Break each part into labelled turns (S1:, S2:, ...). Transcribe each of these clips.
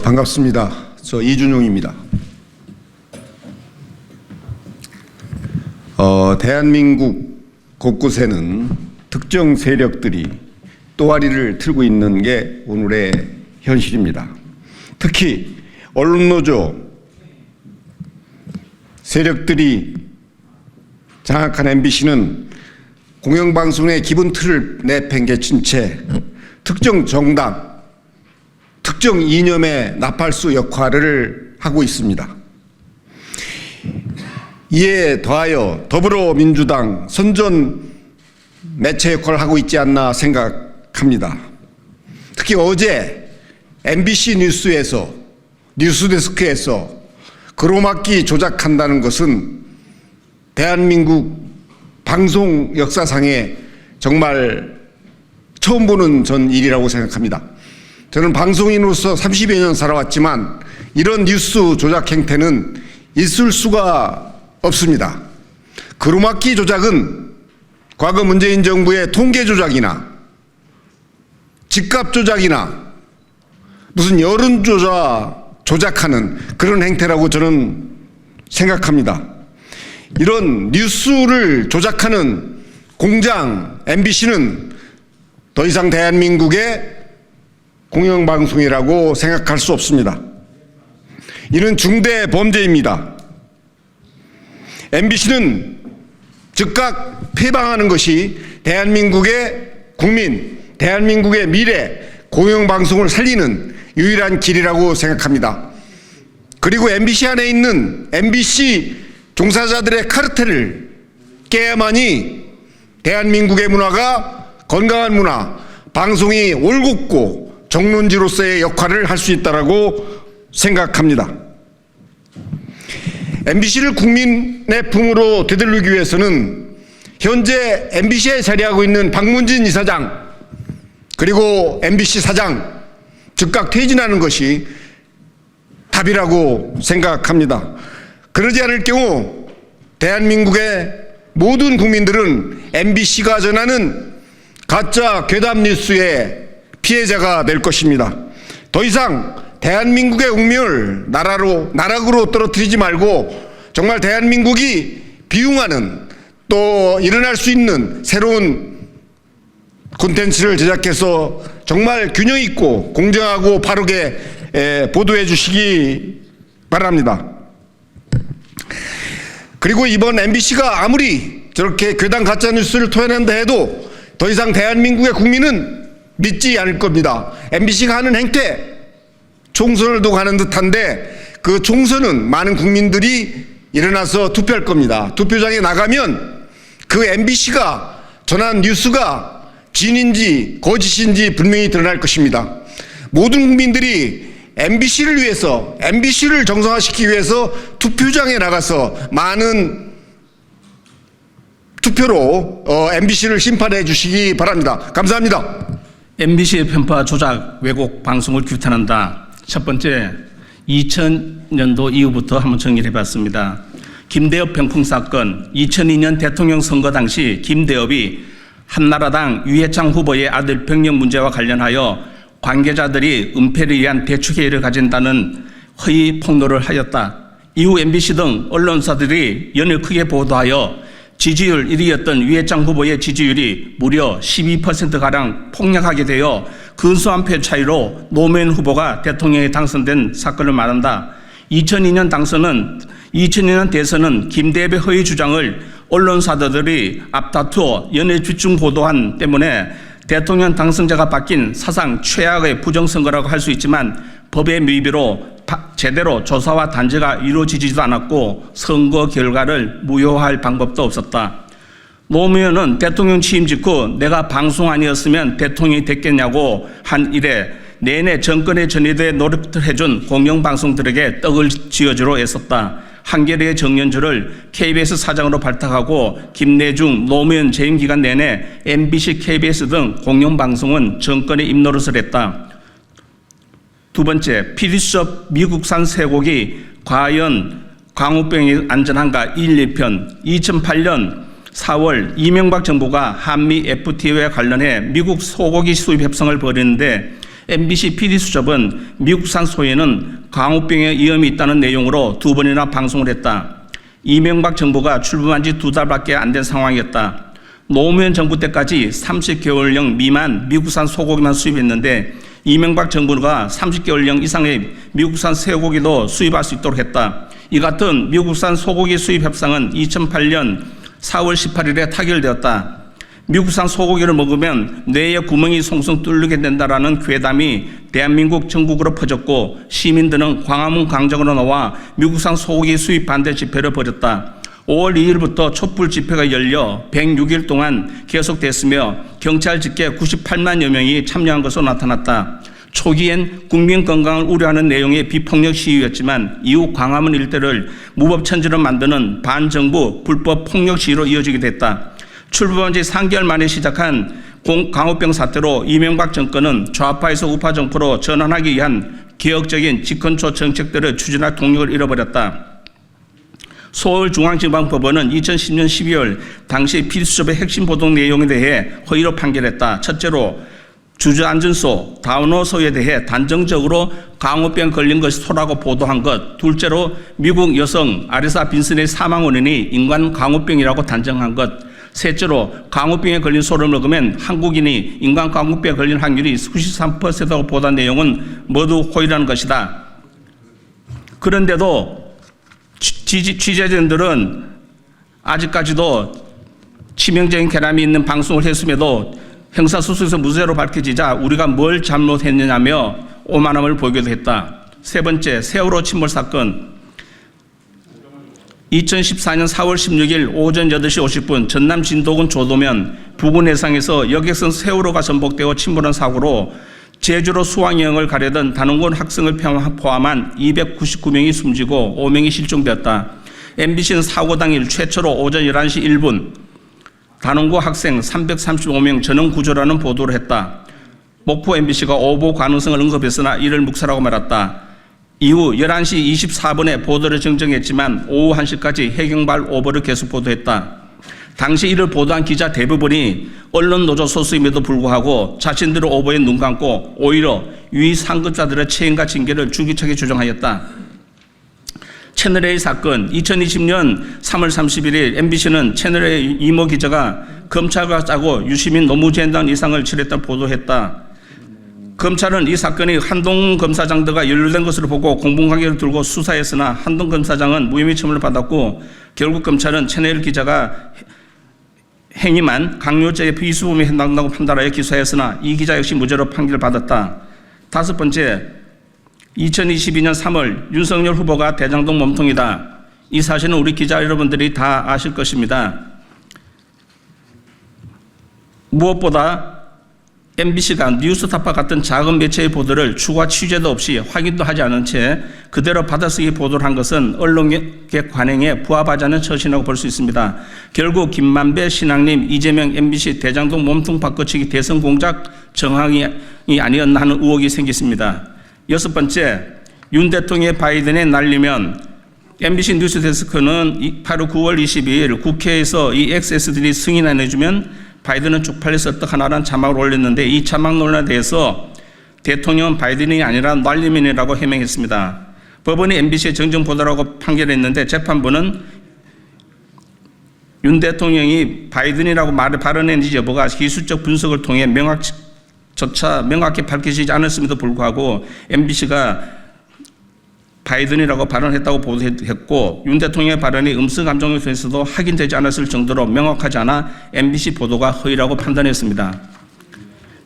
S1: 반갑습니다. 저 이준용입니다. 대한민국 곳곳에는 특정 세력들이 또아리를 틀고 있는 게 오늘의 현실입니다. 특히 언론노조 세력들이 장악한 MBC는 공영방송의 기본 틀을 내팽개친 채 특정 정당, 특정 이념의 나팔수 역할을 하고 있습니다. 이에 더하여 더불어민주당 선전 매체 역할을 하고 있지 않나 생각합니다. 특히 어제 MBC 뉴스에서 뉴스데스크에서 그로막기 조작한다는 것은 대한민국 방송 역사상에 정말 처음 보는 전 일이라고 생각합니다. 저는 방송인으로서 30여 년 살아왔지만 이런 뉴스 조작 행태는 있을 수가 없습니다. 그로막기 조작은 과거 문재인 정부의 통계 조작이나 집값 조작이나 무슨 여론 조작하는 그런 행태라고 저는 생각합니다. 이런 뉴스를 조작하는 공장 MBC는 더 이상 대한민국의 공영방송이라고 생각할 수 없습니다. 이는 중대 범죄입니다. MBC는 즉각 폐방하는 것이 대한민국의 국민, 대한민국의 미래, 공영방송을 살리는 유일한 길이라고 생각합니다. 그리고 MBC 안에 있는 MBC 종사자들의 카르텔을 깨야만이 대한민국의 문화가 건강한 문화, 방송이 올곧고 정론지로서의 역할을 할 수 있다고 생각합니다. MBC를 국민의 품으로 되돌리기 위해서는 현재 MBC에 자리하고 있는 박문진 이사장 그리고 MBC 사장 즉각 퇴진하는 것이 답이라고 생각합니다. 그러지 않을 경우 대한민국의 모든 국민들은 MBC가 전하는 가짜 괴담 뉴스의 피해자가 될 것입니다. 더 이상 대한민국의 운명을 나락으로 떨어뜨리지 말고 정말 대한민국이 비웅하는 또 일어날 수 있는 새로운 콘텐츠를 제작해서 정말 균형 있고 공정하고 바르게 보도해 주시기 바랍니다. 그리고 이번 MBC가 아무리 저렇게 괴담 가짜 뉴스를 토해낸다 해도 더 이상 대한민국의 국민은 믿지 않을 겁니다. MBC가 하는 행태 총선을 두고 가는 듯한데 그 총선은 많은 국민들이 일어나서 투표할 겁니다. 투표장에 나가면 그 MBC가 전한 뉴스가 진인지 거짓인지 분명히 드러날 것입니다. 모든 국민들이 MBC를 위해서, MBC를 정상화시키기 위해서 투표장에 나가서 많은 투표로 MBC를 심판해 주시기 바랍니다. 감사합니다.
S2: MBC의 편파 조작 왜곡 방송을 규탄한다. 첫 번째, 2000년도 이후부터 한번 정리를 해봤습니다. 김대엽 병풍 사건, 2002년 대통령 선거 당시 김대엽이 한나라당 유해창 후보의 아들 병역 문제와 관련하여 관계자들이 은폐를 위한 대축회의를 가진다는 허위 폭로를 하였다. 이후 MBC 등 언론사들이 연일 크게 보도하여 지지율 1위였던 유해창 후보의 지지율이 무려 12%가량 폭락하게 되어 근소한 표 차이로 노무현 후보가 대통령에 당선된 사건을 말한다. 2002년 대선은 김대엽의 허위 주장을 언론사들이 앞다투어 연일 집중 보도한 때문에 대통령 당선자가 바뀐 사상 최악의 부정선거라고 할 수 있지만 법의 미비로 제대로 조사와 단죄가 이루어지지도 않았고 선거 결과를 무효할 방법도 없었다. 노무현은 대통령 취임 직후 내가 방송 아니었으면 대통령이 됐겠냐고 한 이래 내내 정권에 전이돼 노력을 해준 공영방송들에게 떡을 쥐어주려 애썼다. 한겨레의 정연주를 KBS 사장으로 발탁하고 김대중, 노무현 재임 기간 내내 MBC, KBS 등 공영방송은 정권의 입노릇을 했다. 두 번째, PD수첩 미국산 쇠고기 과연 광우병이 안전한가 1, 2편 2008년 4월 이명박 정부가 한미 FTA와 관련해 미국 소고기 수입 협상을 벌이는데 MBC PD수첩은 미국산 소에는 광우병의 위험이 있다는 내용으로 2번이나 방송을 했다. 이명박 정부가 출범한 지 2달밖에 안 된 상황이었다. 노무현 정부 때까지 30개월령 미만 미국산 소고기만 수입했는데 이명박 정부가 30개월령 이상의 미국산 쇠고기도 수입할 수 있도록 했다. 이 같은 미국산 소고기 수입 협상은 2008년 4월 18일에 타결되었다. 미국산 소고기를 먹으면 뇌에 구멍이 송송 뚫리게 된다라는 괴담이 대한민국 전국으로 퍼졌고 시민들은 광화문 광장으로 나와 미국산 소고기 수입 반대 집회를 벌였다. 5월 2일부터 촛불 집회가 열려 106일 동안 계속됐으며 경찰 집계 98만여 명이 참여한 것으로 나타났다. 초기엔 국민 건강을 우려하는 내용의 비폭력 시위였지만 이후 광화문 일대를 무법천지로 만드는 반정부 불법 폭력 시위로 이어지게 됐다. 출범한 지 3개월 만에 시작한 광우병 사태로 이명박 정권은 좌파에서 우파 정부로 전환하기 위한 개혁적인 집권초 정책들을 추진할 동력을 잃어버렸다. 서울중앙지방법원은 2010년 12월 당시 필수첩의 핵심 보도 내용에 대해 허위로 판결했다. 첫째로 주저앉은소, 다운호소에 대해 단정적으로 광우병 걸린 것이 소라고 보도한 것. 둘째로 미국 여성 아리사 빈슨의 사망 원인이 인간 광우병이라고 단정한 것. 셋째로 광우병에 걸린 소를 먹으면 한국인이 인간 광우병에 걸린 확률이 93%라고 보도한 내용은 모두 허위라는 것이다. 그런데도 취재진들은 아직까지도 치명적인 결함이 있는 방송을 했음에도 형사소송에서 무죄로 밝혀지자 우리가 뭘 잘못했느냐며 오만함을 보이기도 했다. 세 번째, 세월호 침몰 사건. 2014년 4월 16일 오전 8시 50분 전남 진도군 조도면 부근 해상에서 여객선 세월호가 전복되어 침몰한 사고로 제주로 수학여행을 가려던 단원군 학생을 포함한 299명이 숨지고 5명이 실종되었다. MBC는 사고 당일 최초로 오전 11시 1분 단원고 학생 335명 전원 구조라는 보도를 했다. 목포 MBC가 오보 가능성을 언급했으나 이를 묵살하고 말았다. 이후 11시 24분에 보도를 정정했지만 오후 1시까지 해경발 오보를 계속 보도했다. 당시 이를 보도한 기자 대부분이 언론노조 소수임에도 불구하고 자신들의 오보에 눈 감고 오히려 위 상급자들의 책임과 징계를 줄기차게 주장하였다. 채널A 사건. 2020년 3월 31일 MBC는 채널A 이모 기자가 검찰과 짜고 유시민 노무재단 이상을 치렀다고 보도했다. 검찰은 이 사건이 한동 검사장 등과 연루된 것으로 보고 공범관계를 들고 수사했으나 한동 검사장은 무혐의 처분을 받았고 결국 검찰은 채널A 기자가 행위만 강요죄의 비수범에 해당한다고 판단하여 기소했으나 이 기자 역시 무죄로 판결을 받았다. 다섯 번째, 2022년 3월 윤석열 후보가 대장동 몸통이다. 이 사실은 우리 기자 여러분들이 다 아실 것입니다. 무엇보다 MBC가 뉴스타파 같은 작은 매체의 보도를 추가 취재도 없이 확인도 하지 않은 채 그대로 받아쓰기 보도를 한 것은 언론계 관행에 부합하지 않은 처신이라고 볼 수 있습니다. 결국 김만배 신앙님, 이재명 MBC 대장동 몸통 바꿔치기 대선 공작 정황이 아니었나 하는 의혹이 생겼습니다. 여섯 번째, 윤 대통령의 바이든에 날리면 MBC 뉴스데스크는 8월 9월 22일 국회에서 이 XS들이 승인 안 해주면 바이든은 쪽팔려서 어떡하나라는 자막을 올렸는데 이 자막 논란에 대해서 대통령은 바이든이 아니라 날리면이라고 해명했습니다. 법원이 MBC의 정정보도라고 판결했는데 재판부는 윤 대통령이 바이든이라고 발언했는지 여부가 기술적 분석을 통해 명확히 밝혀지지 않았음에도 불구하고 MBC가 바이든이라고 발언했다고 보도했고 윤 대통령의 발언이 음성 감정에 대해서도 확인되지 않았을 정도로 명확하지 않아 MBC 보도가 허위라고 판단했습니다.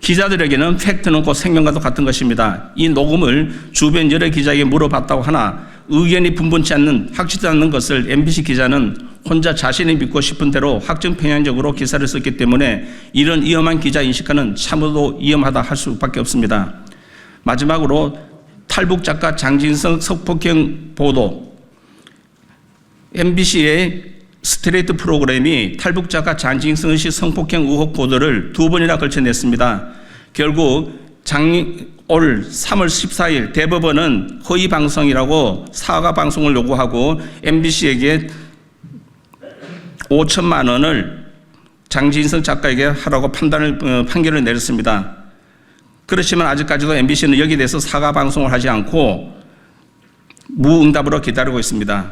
S2: 기자들에게는 팩트는 곧 생명과도 같은 것입니다. 이 녹음을 주변 여러 기자에게 물어봤다고 하나 의견이 분분치 않는 확실치 않는 것을 MBC 기자는 혼자 자신이 믿고 싶은 대로 확정 편향적으로 기사를 썼기 때문에 이런 위험한 기자 인식하는 참으로 위험하다 할 수밖에 없습니다. 마지막으로 탈북 작가 장진성 성폭행 보도. MBC의 스트레이트 프로그램이 탈북 작가 장진성 씨 성폭행 의혹 보도를 2번이나 걸쳐냈습니다. 결국 올 3월 14일 대법원은 허위 방송이라고 사과 방송을 요구하고 MBC에게 5천만 원을 장진성 작가에게 하라고 판결을 내렸습니다. 그렇지만 아직까지도 MBC는 여기에 대해서 사과 방송을 하지 않고 무응답으로 기다리고 있습니다.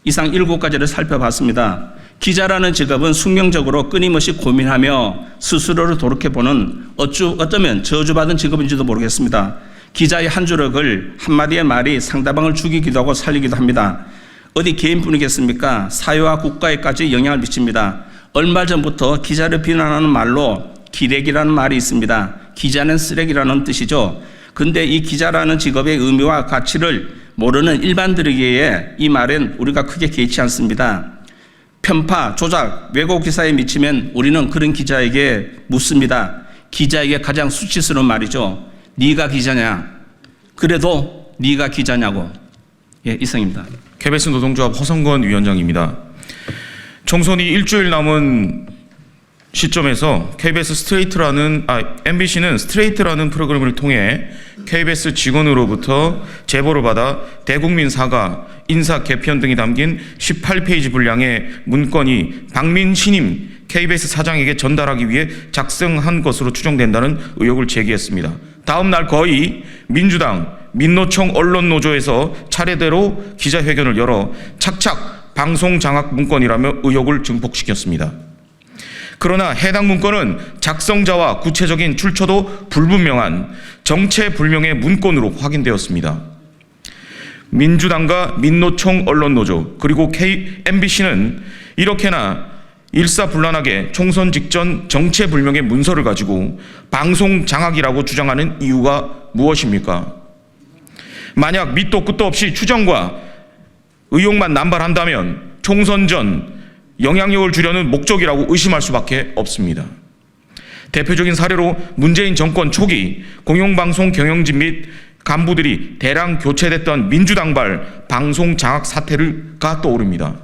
S2: 이상 7가지를 살펴봤습니다. 기자라는 직업은 숙명적으로 끊임없이 고민하며 스스로를 돌이켜보는 어쩌면 저주받은 직업인지도 모르겠습니다. 기자의 한 주력을 한마디의 말이 상대방을 죽이기도 하고 살리기도 합니다. 어디 개인뿐이겠습니까? 사회와 국가에까지 영향을 미칩니다. 얼마 전부터 기자를 비난하는 말로 기레기라는 말이 있습니다. 기자는 쓰레기라는 뜻이죠. 근데 이 기자라는 직업의 의미와 가치를 모르는 일반들에게 이 말은 우리가 크게 개의치 않습니다. 편파, 조작, 왜곡 기사에 미치면 우리는 그런 기자에게 묻습니다. 기자에게 가장 수치스러운 말이죠. 네가 기자냐? 그래도 네가 기자냐고. 예, 이상입니다.
S3: KBS 노동조합 허성건 위원장입니다. 총선이 일주일 남은 시점에서 MBC는 스트레이트라는 프로그램을 통해 KBS 직원으로부터 제보를 받아 대국민 사과, 인사 개편 등이 담긴 18페이지 분량의 문건이 박민 신임 KBS 사장에게 전달하기 위해 작성한 것으로 추정된다는 의혹을 제기했습니다. 다음 날 거의 민주당, 민노총 언론노조에서 차례대로 기자회견을 열어 착착 방송 장악 문건이라며 의혹을 증폭시켰습니다. 그러나 해당 문건은 작성자와 구체적인 출처도 불분명한 정체불명의 문건으로 확인되었습니다. 민주당과 민노총 언론노조 그리고 MBC는 이렇게나 일사불란하게 총선 직전 정체불명의 문서를 가지고 방송 장악이라고 주장하는 이유가 무엇입니까? 만약 밑도 끝도 없이 추정과 의혹만 남발한다면 총선 전 영향력을 주려는 목적이라고 의심할 수밖에 없습니다. 대표적인 사례로 문재인 정권 초기 공영방송 경영진 및 간부들이 대량 교체됐던 민주당발 방송 장악 사태가 떠오릅니다.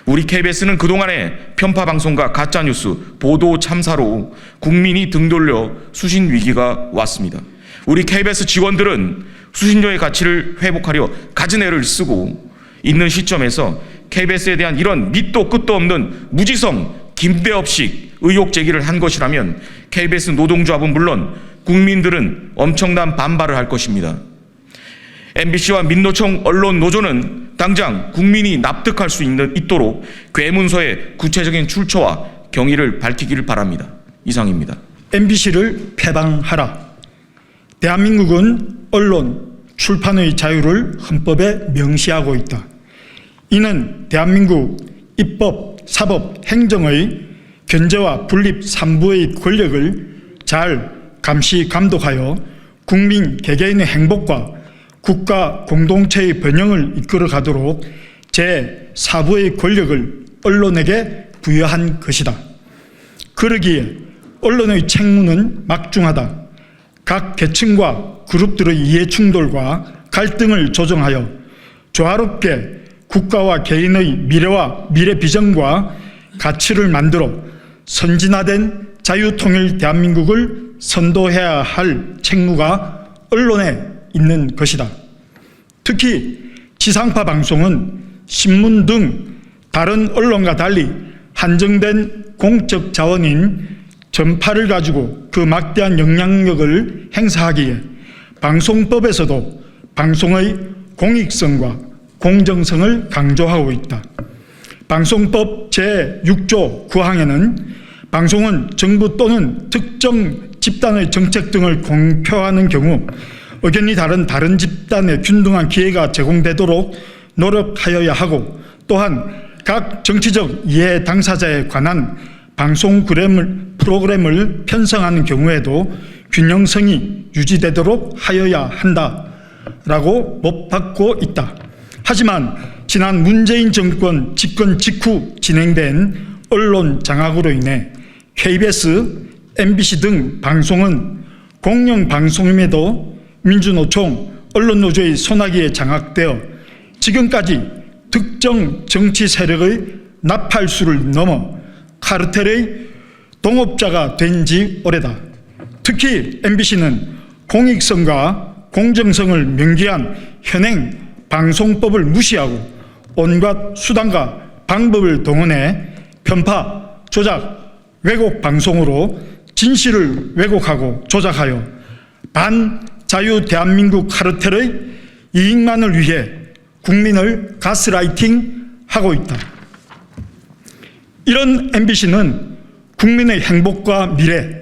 S3: 우리 KBS는 그동안의 편파방송과 가짜뉴스, 보도 참사로 국민이 등 돌려 수신 위기가 왔습니다. 우리 KBS 직원들은 수신료의 가치를 회복하려 갖은 애를 쓰고 있는 시점에서 KBS에 대한 이런 밑도 끝도 없는 무지성 김대엽식 의혹 제기를 한 것이라면 KBS 노동조합은 물론 국민들은 엄청난 반발을 할 것입니다. MBC와 민노총 언론노조는 당장 국민이 납득할 수 있도록 괴문서의 구체적인 출처와 경위를 밝히기를 바랍니다. 이상입니다.
S4: MBC를 폐방하라. 대한민국은 언론, 출판의 자유를 헌법에 명시하고 있다. 이는 대한민국 입법, 사법, 행정의 견제와 분립 3부의 권력을 잘 감시 감독하여 국민 개개인의 행복과 국가 공동체의 번영을 이끌어 가도록 제4부의 권력을 언론에게 부여한 것이다. 그러기에 언론의 책무는 막중하다. 각 계층과 그룹들의 이해충돌과 갈등을 조정하여 조화롭게 국가와 개인의 미래와 미래 비전과 가치를 만들어 선진화된 자유통일 대한민국을 선도해야 할 책무가 언론에 있는 것이다. 특히 지상파 방송은 신문 등 다른 언론과 달리 한정된 공적 자원인 전파를 가지고 그 막대한 영향력을 행사하기에 방송법에서도 방송의 공익성과 공정성을 강조하고 있다. 방송법 제6조 9항에는 방송은 정부 또는 특정 집단의 정책 등을 공표하는 경우 의견이 다른 집단의 균등한 기회가 제공되도록 노력하여야 하고, 또한 각 정치적 이해 당사자에 관한 방송 프로그램을 편성하는 경우에도 균형성이 유지되도록 하여야 한다라고 못 받고 있다. 하지만 지난 문재인 정권 집권 직후 진행된 언론 장악으로 인해 KBS, MBC 등 방송은 공영방송임에도 민주노총, 언론노조의 손아귀에 장악되어 지금까지 특정 정치 세력의 나팔수를 넘어 카르텔의 동업자가 된 지 오래다. 특히 MBC는 공익성과 공정성을 명기한 현행 방송법을 무시하고 온갖 수단과 방법을 동원해 편파, 조작, 왜곡 방송으로 진실을 왜곡하고 조작하여 반자유 대한민국 카르텔의 이익만을 위해 국민을 가스라이팅하고 있다. 이런 MBC는 국민의 행복과 미래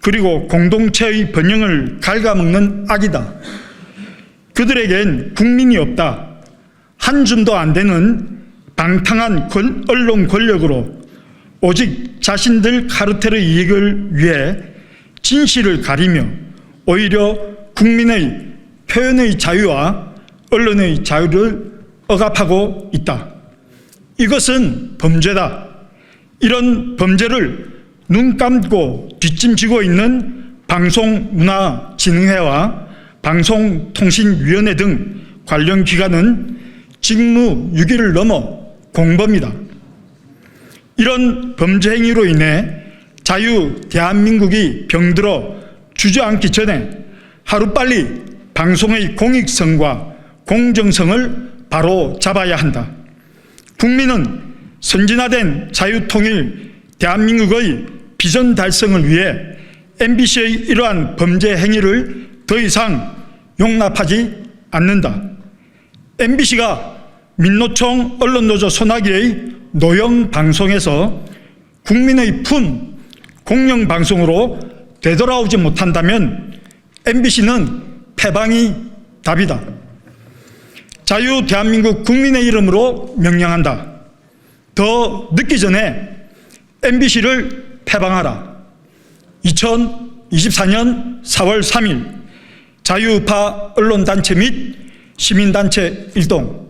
S4: 그리고 공동체의 번영을 갉아먹는 악이다. 그들에겐 국민이 없다. 한 줌도 안 되는 방탕한 언론 권력으로 오직 자신들 카르텔의 이익을 위해 진실을 가리며 오히려 국민의 표현의 자유와 언론의 자유를 억압하고 있다. 이것은 범죄다. 이런 범죄를 눈 감고 뒷짐지고 있는 방송문화진흥회와 방송통신위원회 등 관련 기관은 직무유기를 넘어 공범이다. 이런 범죄 행위로 인해 자유 대한민국이 병들어 주저앉기 전에 하루빨리 방송의 공익성과 공정성을 바로 잡아야 한다. 국민은 선진화된 자유통일 대한민국의 비전 달성을 위해 MBC의 이러한 범죄 행위를 더 이상 용납하지 않는다. MBC가 민노총 언론노조 소나기의 노영 방송에서 국민의 품 공영방송으로 되돌아오지 못한다면 MBC는 패방이 답이다. 자유 대한민국 국민의 이름으로 명령한다. 더 늦기 전에 MBC를 패방하라. 2024년 4월 3일 자유우파 언론단체 및 시민단체 일동